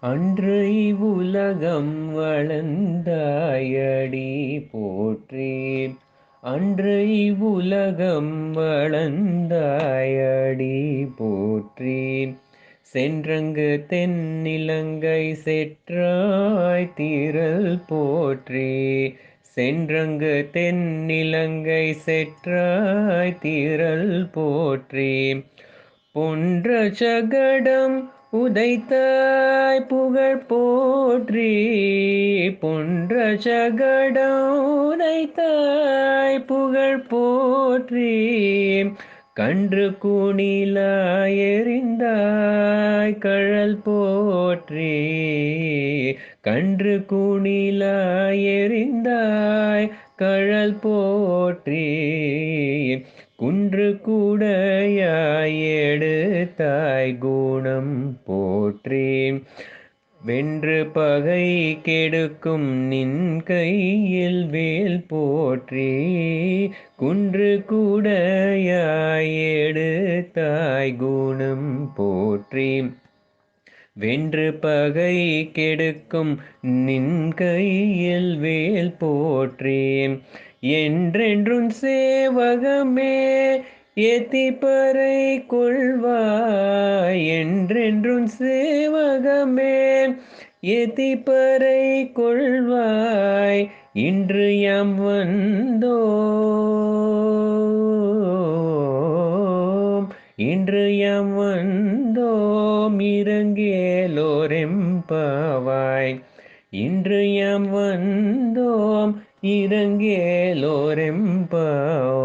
அன்று இவ்வுலகம் வளர்ந்தாயடி போற்றி. அன்று இவ்வுலகம் வளர்ந்தாயடி போற்றி. சென்றங்கு தென்னிலங்கை செற்றாய் திரள் போற்றி. சென்றங்கு தென்னிலங்கை செற்றாய் திரள் போற்றி. பொன்ற சகடம் உதைத்தாய் புகழ் போற்றி. பொன்ற சகடம் உதைத்தாய் புகழ் போற்றி. கன்று கூணிலாய் எறிந்தாய் கழல் போற்றி. கன்று கூணிலாய் எறிந்தாய் கழல் போற்றி. குன்று கூடையாய் எடுத்தாய் குணம் போற்றி. வென்று பகை கெடுக்கும் நின் கையில் வேல் போற்றி. குன்று கூடையாய் எடுத்தாய் குணம் போற்றி. வென்று பகை கெடுக்கும் நின் கையில் வேல் போற்றி. என்றென்றும் சேவகமே ஏத்திப்பறை கொள்வாய். என்றென்றும் சேவகமே ஏத்திப்பறை கொள்வாய். இன்று யாம் வந்தோம். இன்று யாம் வந்தோம் இரங்கேலோரெம்பாவாய். இன்று யாம் வந்தோம் இரங்கேலோரெம்பாவாய்.